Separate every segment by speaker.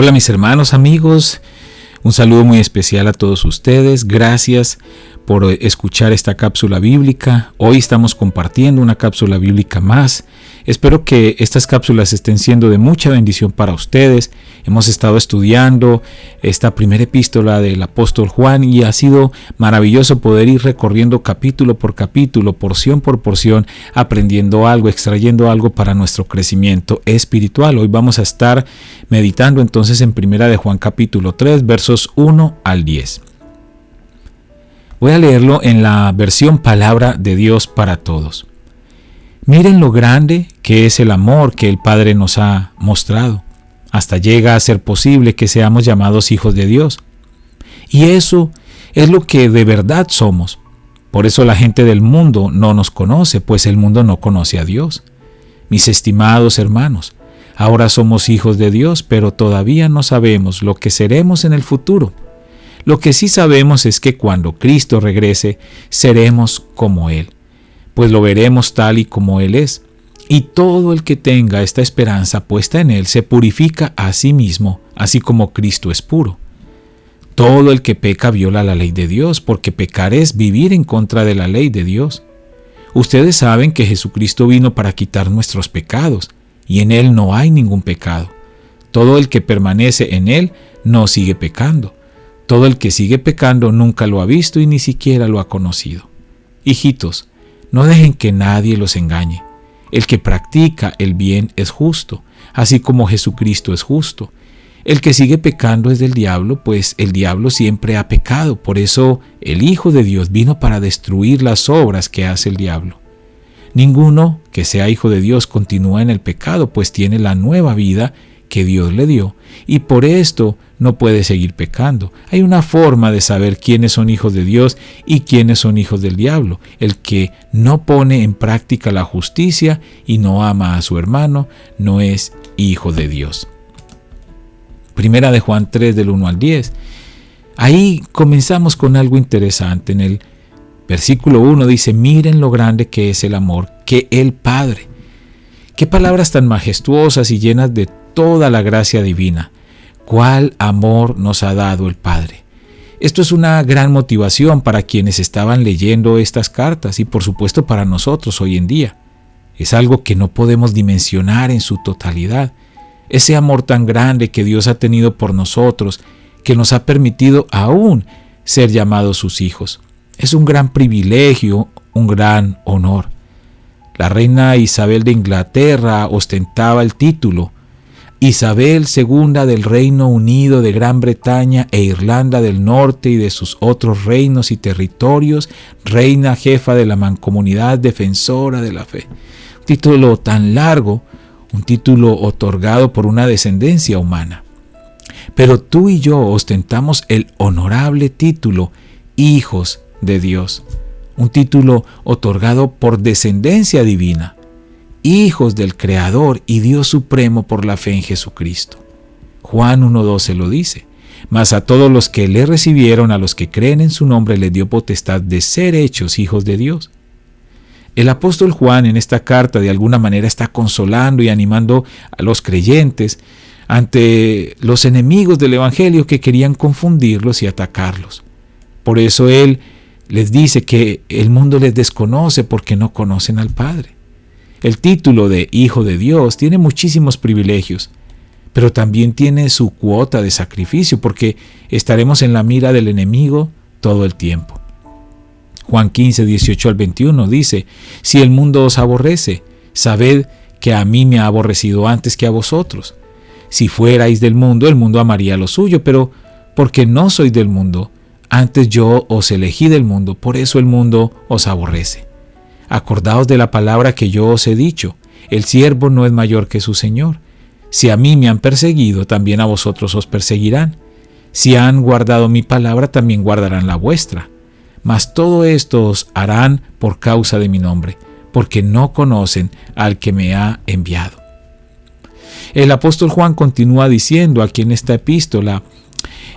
Speaker 1: Hola mis hermanos, amigos, un saludo muy especial a todos ustedes. Gracias por escuchar esta cápsula bíblica. Hoy estamos compartiendo una cápsula bíblica más. Espero que estas cápsulas estén siendo de mucha bendición para ustedes. Hemos estado estudiando esta primera epístola del apóstol Juan y ha sido maravilloso poder ir recorriendo capítulo por capítulo, porción por porción, aprendiendo algo, extrayendo algo para nuestro crecimiento espiritual. Hoy vamos a estar meditando entonces en primera de Juan capítulo 3, versos 1 al 10. Voy a leerlo en la versión Palabra de Dios para Todos. Miren lo grande que es el amor que el Padre nos ha mostrado. Hasta llega a ser posible que seamos llamados hijos de Dios. Y eso es lo que de verdad somos. Por eso la gente del mundo no nos conoce, pues el mundo no conoce a Dios. Mis estimados hermanos, ahora somos hijos de Dios, pero todavía no sabemos lo que seremos en el futuro. Lo que sí sabemos es que cuando Cristo regrese, seremos como Él, pues lo veremos tal y como Él es. Y todo el que tenga esta esperanza puesta en Él se purifica a sí mismo, así como Cristo es puro. Todo el que peca viola la ley de Dios, porque pecar es vivir en contra de la ley de Dios. Ustedes saben que Jesucristo vino para quitar nuestros pecados, y en Él no hay ningún pecado. Todo el que permanece en Él no sigue pecando. Todo el que sigue pecando nunca lo ha visto y ni siquiera lo ha conocido. Hijitos, no dejen que nadie los engañe. El que practica el bien es justo, así como Jesucristo es justo. El que sigue pecando es del diablo, pues el diablo siempre ha pecado. Por eso el Hijo de Dios vino para destruir las obras que hace el diablo. Ninguno que sea hijo de Dios continúa en el pecado, pues tiene la nueva vida que Dios le dio, y por esto no puede seguir pecando. Hay una forma de saber quiénes son hijos de Dios y quiénes son hijos del diablo. El que no pone en práctica la justicia y no ama a su hermano, no es hijo de Dios. Primera de Juan 3, del 1 al 10. Ahí comenzamos con algo interesante. En el versículo 1 dice, miren lo grande que es el amor que el Padre. Qué palabras tan majestuosas y llenas de toda la gracia divina. ¿Cuál amor nos ha dado el Padre? Esto es una gran motivación para quienes estaban leyendo estas cartas y por supuesto para nosotros hoy en día. Es algo que no podemos dimensionar en su totalidad. Ese amor tan grande que Dios ha tenido por nosotros, que nos ha permitido aún ser llamados sus hijos. Es un gran privilegio, un gran honor. La reina Isabel de Inglaterra ostentaba el título Isabel II del Reino Unido de Gran Bretaña e Irlanda del Norte y de sus otros reinos y territorios, reina jefa de la mancomunidad defensora de la fe. Un título tan largo, un título otorgado por una descendencia humana. Pero tú y yo ostentamos el honorable título hijos de Dios, un título otorgado por descendencia divina. Hijos del Creador y Dios Supremo por la fe en Jesucristo. Juan 1:12 lo dice, mas a todos los que le recibieron, a los que creen en su nombre, les dio potestad de ser hechos hijos de Dios. El apóstol Juan en esta carta de alguna manera está consolando y animando a los creyentes ante los enemigos del Evangelio que querían confundirlos y atacarlos. Por eso él les dice que el mundo les desconoce porque no conocen al Padre. El título de Hijo de Dios tiene muchísimos privilegios, pero también tiene su cuota de sacrificio porque estaremos en la mira del enemigo todo el tiempo. Juan 15, 18 al 21 dice, si el mundo os aborrece, sabed que a mí me ha aborrecido antes que a vosotros. Si fuerais del mundo, el mundo amaría lo suyo, pero porque no sois del mundo, antes yo os elegí del mundo, por eso el mundo os aborrece. Acordaos de la palabra que yo os he dicho, el siervo no es mayor que su Señor. Si a mí me han perseguido, también a vosotros os perseguirán. Si han guardado mi palabra, también guardarán la vuestra. Mas todo esto os harán por causa de mi nombre, porque no conocen al que me ha enviado. El apóstol Juan continúa diciendo aquí en esta epístola,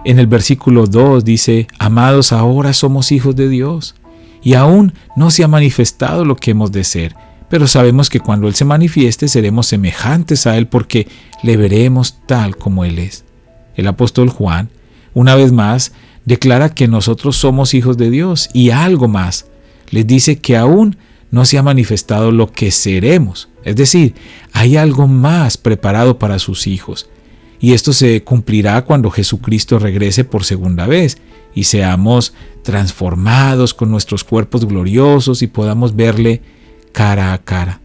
Speaker 1: en el versículo 2 dice, amados, ahora somos hijos de Dios. Y aún no se ha manifestado lo que hemos de ser, pero sabemos que cuando Él se manifieste seremos semejantes a Él porque le veremos tal como Él es. El apóstol Juan, una vez más, declara que nosotros somos hijos de Dios y algo más. Les dice que aún no se ha manifestado lo que seremos. Es decir, hay algo más preparado para sus hijos. Y esto se cumplirá cuando Jesucristo regrese por segunda vez y seamos transformados con nuestros cuerpos gloriosos y podamos verle cara a cara.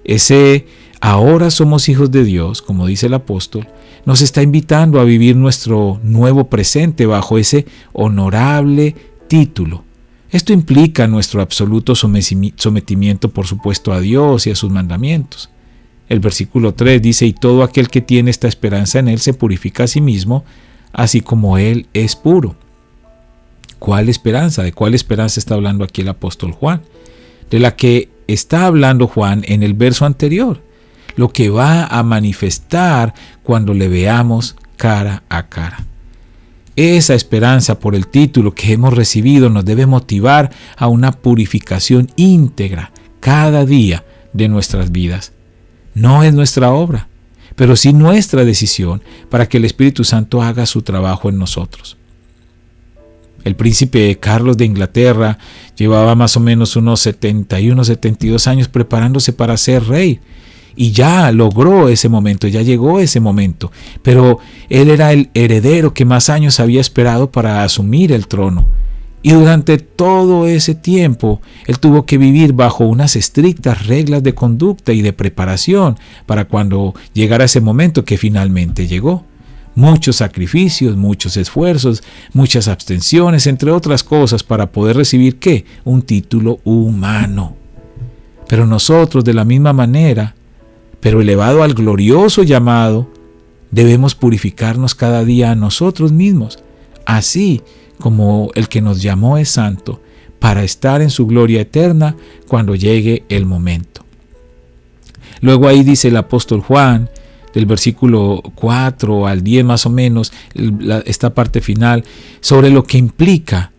Speaker 1: Ese ahora somos hijos de Dios, como dice el apóstol, nos está invitando a vivir nuestro nuevo presente bajo ese honorable título. Esto implica nuestro absoluto sometimiento, por supuesto, a Dios y a sus mandamientos. El versículo 3 dice, y todo aquel que tiene esta esperanza en Él se purifica a sí mismo, así como Él es puro. ¿Cuál esperanza? ¿De cuál esperanza está hablando aquí el apóstol Juan? De la que está hablando Juan en el verso anterior, lo que va a manifestar cuando le veamos cara a cara. Esa esperanza por el título que hemos recibido nos debe motivar a una purificación íntegra cada día de nuestras vidas. No es nuestra obra, pero sí nuestra decisión para que el Espíritu Santo haga su trabajo en nosotros. El príncipe Carlos de Inglaterra llevaba más o menos unos 71, 72 años preparándose para ser rey. Y ya logró ese momento, ya llegó ese momento. Pero él era el heredero que más años había esperado para asumir el trono. Y durante todo ese tiempo, él tuvo que vivir bajo unas estrictas reglas de conducta y de preparación para cuando llegara ese momento que finalmente llegó. Muchos sacrificios, muchos esfuerzos, muchas abstenciones, entre otras cosas, para poder recibir ¿qué? Un título humano. Pero nosotros, de la misma manera, pero elevado al glorioso llamado, debemos purificarnos cada día a nosotros mismos, así como el que nos llamó es santo, para estar en su gloria eterna cuando llegue el momento. Luego ahí dice el apóstol Juan, del versículo 4 al 10 más o menos, esta parte final, sobre lo que implica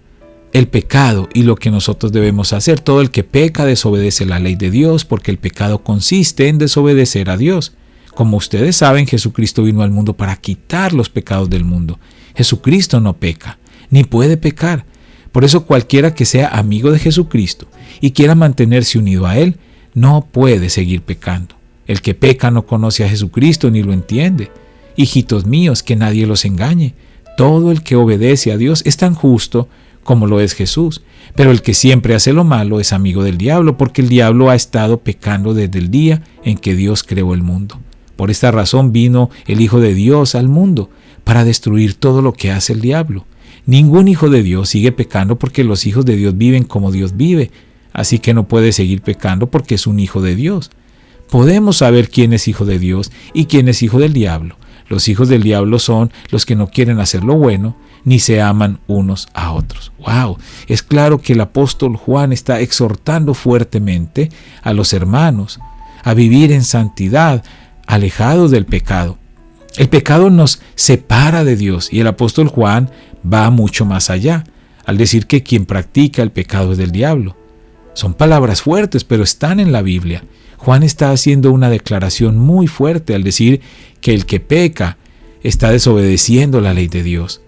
Speaker 1: el pecado y lo que nosotros debemos hacer. Todo el que peca desobedece la ley de Dios, porque el pecado consiste en desobedecer a Dios. Como ustedes saben, Jesucristo vino al mundo para quitar los pecados del mundo. Jesucristo no peca, ni puede pecar. Por eso cualquiera que sea amigo de Jesucristo y quiera mantenerse unido a Él, no puede seguir pecando. El que peca no conoce a Jesucristo ni lo entiende. Hijitos míos, que nadie los engañe. Todo el que obedece a Dios es tan justo como lo es Jesús. Pero el que siempre hace lo malo es amigo del diablo, porque el diablo ha estado pecando desde el día en que Dios creó el mundo. Por esta razón vino el Hijo de Dios al mundo, para destruir todo lo que hace el diablo. Ningún hijo de Dios sigue pecando porque los hijos de Dios viven como Dios vive, así que no puede seguir pecando porque es un hijo de Dios. Podemos saber quién es hijo de Dios y quién es hijo del diablo. Los hijos del diablo son los que no quieren hacer lo bueno, ni se aman unos a otros. ¡Wow! Es claro que el apóstol Juan está exhortando fuertemente a los hermanos a vivir en santidad, alejados del pecado. El pecado nos separa de Dios y el apóstol Juan va mucho más allá, al decir que quien practica el pecado es del diablo. Son palabras fuertes, pero están en la Biblia. Juan está haciendo una declaración muy fuerte al decir que el que peca está desobedeciendo la ley de Dios.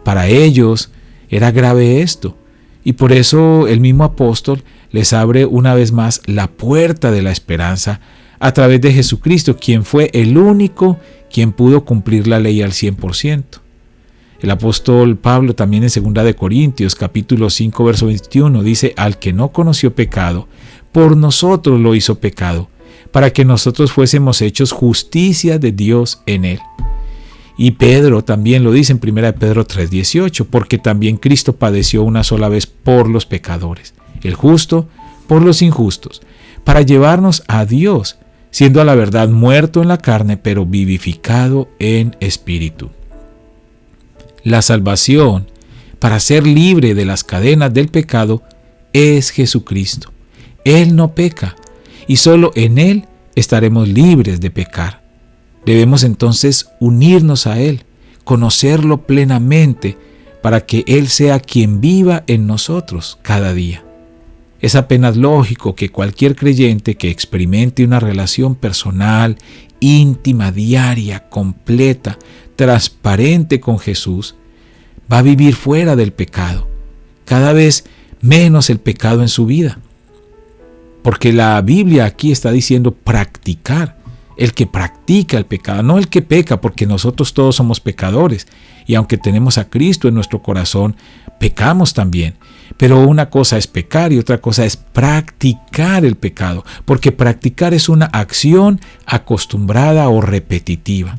Speaker 1: Para ellos era grave esto, y por eso el mismo apóstol les abre una vez más la puerta de la esperanza a través de Jesucristo, quien fue el único quien pudo cumplir la ley al 100%. El apóstol Pablo también en 2 de Corintios, capítulo 5, verso 21, dice, al que no conoció pecado, por nosotros lo hizo pecado, para que nosotros fuésemos hechos justicia de Dios en él. Y Pedro también lo dice en 1 Pedro 3:18, porque también Cristo padeció una sola vez por los pecadores, el justo por los injustos, para llevarnos a Dios, siendo a la verdad muerto en la carne, pero vivificado en espíritu. La salvación, para ser libre de las cadenas del pecado, es Jesucristo. Él no peca, y solo en Él estaremos libres de pecar. Debemos entonces unirnos a Él, conocerlo plenamente, para que Él sea quien viva en nosotros cada día. Es apenas lógico que cualquier creyente que experimente una relación personal, íntima, diaria, completa, transparente con Jesús, va a vivir fuera del pecado, cada vez menos el pecado en su vida. Porque la Biblia aquí está diciendo practicar, el que practica el pecado, no el que peca, porque nosotros todos somos pecadores. Y aunque tenemos a Cristo en nuestro corazón, pecamos también. Pero una cosa es pecar y otra cosa es practicar el pecado, porque practicar es una acción acostumbrada o repetitiva.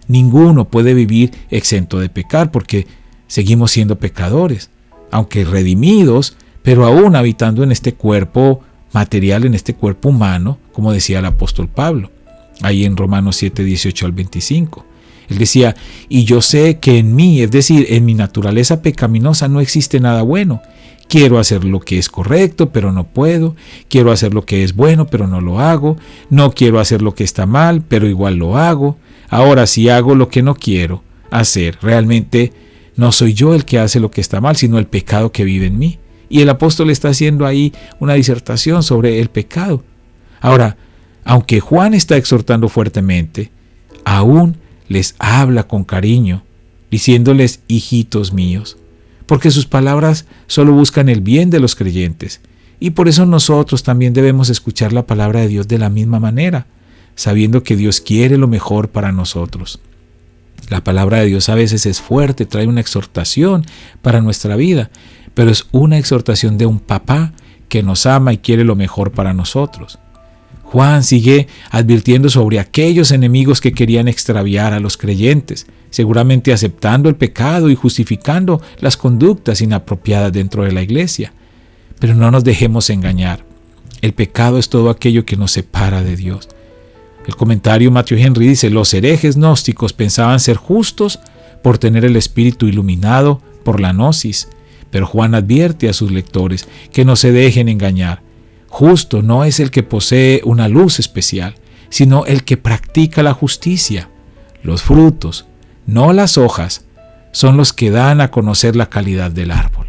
Speaker 1: Ninguno puede vivir exento de pecar porque seguimos siendo pecadores, aunque redimidos, pero aún habitando en este cuerpo material, en este cuerpo humano, como decía el apóstol Pablo, ahí en Romanos 7, 18 al 25. Él decía, y yo sé que en mí, es decir, en mi naturaleza pecaminosa no existe nada bueno. Quiero hacer lo que es correcto, pero no puedo. Quiero hacer lo que es bueno, pero no lo hago. No quiero hacer lo que está mal, pero igual lo hago. Ahora, si hago lo que no quiero hacer, realmente no soy yo el que hace lo que está mal, sino el pecado que vive en mí. Y el apóstol está haciendo ahí una disertación sobre el pecado. Ahora, aunque Juan está exhortando fuertemente, aún les habla con cariño, diciéndoles hijitos míos, porque sus palabras solo buscan el bien de los creyentes, y por eso nosotros también debemos escuchar la palabra de Dios de la misma manera, sabiendo que Dios quiere lo mejor para nosotros. La palabra de Dios a veces es fuerte, trae una exhortación para nuestra vida, pero es una exhortación de un papá que nos ama y quiere lo mejor para nosotros. Juan sigue advirtiendo sobre aquellos enemigos que querían extraviar a los creyentes, seguramente aceptando el pecado y justificando las conductas inapropiadas dentro de la iglesia. Pero no nos dejemos engañar. El pecado es todo aquello que nos separa de Dios. El comentario Matthew Henry dice, los herejes gnósticos pensaban ser justos por tener el espíritu iluminado por la gnosis, pero Juan advierte a sus lectores que no se dejen engañar. Justo no es el que posee una luz especial, sino el que practica la justicia. Los frutos, no las hojas, son los que dan a conocer la calidad del árbol.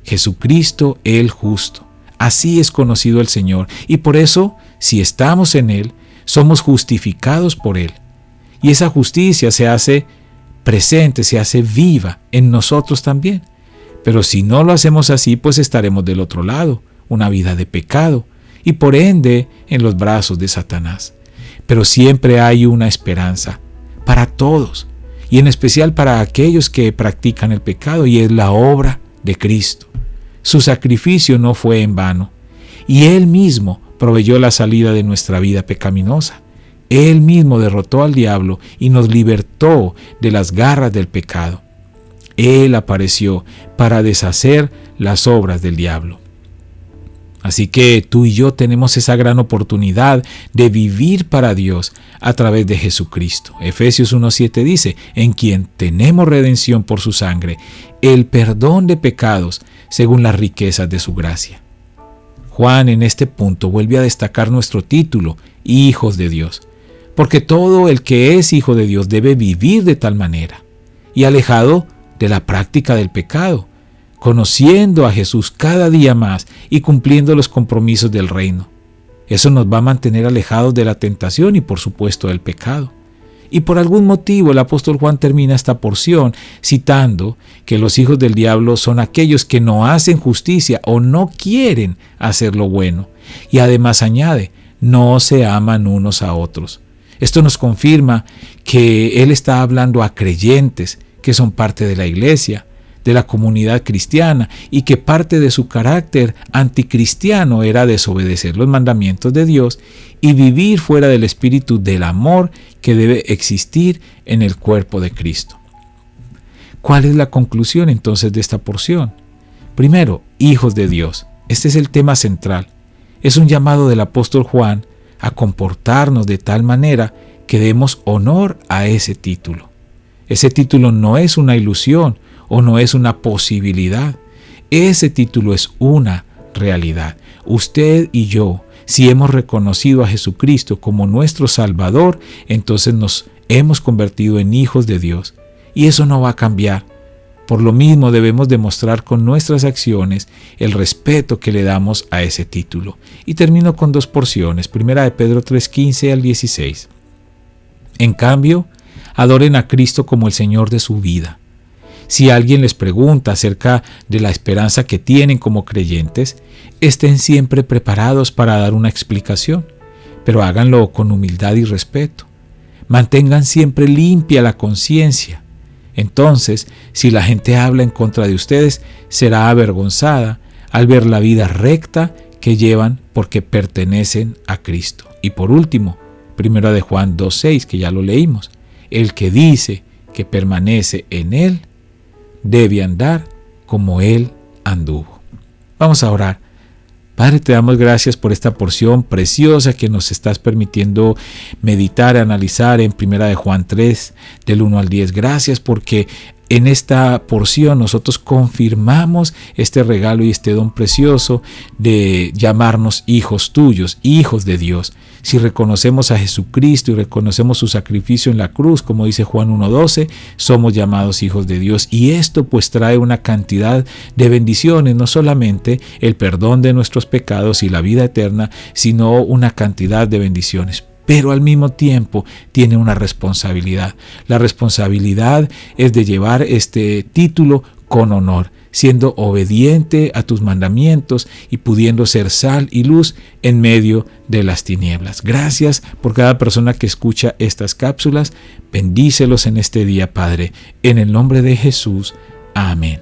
Speaker 1: Jesucristo el justo. Así es conocido el Señor, y por eso, si estamos en Él, somos justificados por Él. Y esa justicia se hace presente, se hace viva en nosotros también. Pero si no lo hacemos así, pues estaremos del otro lado, una vida de pecado, y por ende en los brazos de Satanás. Pero siempre hay una esperanza para todos, y en especial para aquellos que practican el pecado, y es la obra de Cristo. Su sacrificio no fue en vano, y Él mismo proveyó la salida de nuestra vida pecaminosa. Él mismo derrotó al diablo y nos libertó de las garras del pecado. Él apareció para deshacer las obras del diablo. Así que tú y yo tenemos esa gran oportunidad de vivir para Dios a través de Jesucristo. Efesios 1:7 dice, en quien tenemos redención por su sangre, el perdón de pecados según las riquezas de su gracia. Juan en este punto vuelve a destacar nuestro título, hijos de Dios, porque todo el que es hijo de Dios debe vivir de tal manera y alejado de la práctica del pecado, conociendo a Jesús cada día más y cumpliendo los compromisos del reino. Eso nos va a mantener alejados de la tentación y por supuesto del pecado. Y por algún motivo el apóstol Juan termina esta porción citando que los hijos del diablo son aquellos que no hacen justicia o no quieren hacer lo bueno. Y además añade, no se aman unos a otros. Esto nos confirma que él está hablando a creyentes que son parte de la iglesia, de la comunidad cristiana, y que parte de su carácter anticristiano era desobedecer los mandamientos de Dios y vivir fuera del espíritu del amor que debe existir en el cuerpo de Cristo. ¿Cuál es la conclusión entonces de esta porción? Primero, hijos de Dios. Este es el tema central. Es un llamado del apóstol Juan a comportarnos de tal manera que demos honor a ese título. Ese título no es una ilusión o no es una posibilidad. Ese título es una realidad. Usted y yo, si hemos reconocido a Jesucristo como nuestro Salvador, entonces nos hemos convertido en hijos de Dios. Y eso no va a cambiar. Por lo mismo debemos demostrar con nuestras acciones el respeto que le damos a ese título. Y termino con dos porciones. Primera de Pedro 3:15 al 16. En cambio, Adoren a Cristo como el Señor de su vida. Si alguien les pregunta acerca de la esperanza que tienen como creyentes, estén siempre preparados para dar una explicación, pero háganlo con humildad y respeto. Mantengan siempre limpia la conciencia. Entonces, si la gente habla en contra de ustedes, será avergonzada al ver la vida recta que llevan porque pertenecen a Cristo. Y por último, 1 de Juan 2:6, que ya lo leímos, el que dice que permanece en Él, debe andar como Él anduvo. Vamos a orar. Padre, te damos gracias por esta porción preciosa que nos estás permitiendo meditar, analizar en 1 de Juan 3, del 1 al 10. Gracias porque en esta porción nosotros confirmamos este regalo y este don precioso de llamarnos hijos tuyos, hijos de Dios. Si reconocemos a Jesucristo y reconocemos su sacrificio en la cruz, como dice Juan 1:12, somos llamados hijos de Dios. Y esto pues trae una cantidad de bendiciones, no solamente el perdón de nuestros pecados y la vida eterna, sino una cantidad de bendiciones. Pero al mismo tiempo tiene una responsabilidad. La responsabilidad es de llevar este título con honor, siendo obediente a tus mandamientos y pudiendo ser sal y luz en medio de las tinieblas. Gracias por cada persona que escucha estas cápsulas. Bendícelos en este día, Padre. En el nombre de Jesús. Amén.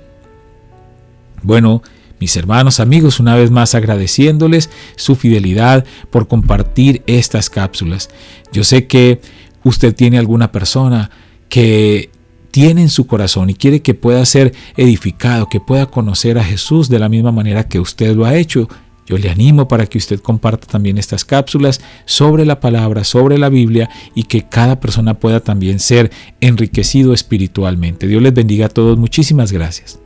Speaker 1: Bueno, mis hermanos, amigos, una vez más agradeciéndoles su fidelidad por compartir estas cápsulas. Yo sé que usted tiene alguna persona que tiene en su corazón y quiere que pueda ser edificado, que pueda conocer a Jesús de la misma manera que usted lo ha hecho. Yo le animo para que usted comparta también estas cápsulas sobre la palabra, sobre la Biblia, y que cada persona pueda también ser enriquecido espiritualmente. Dios les bendiga a todos. Muchísimas gracias.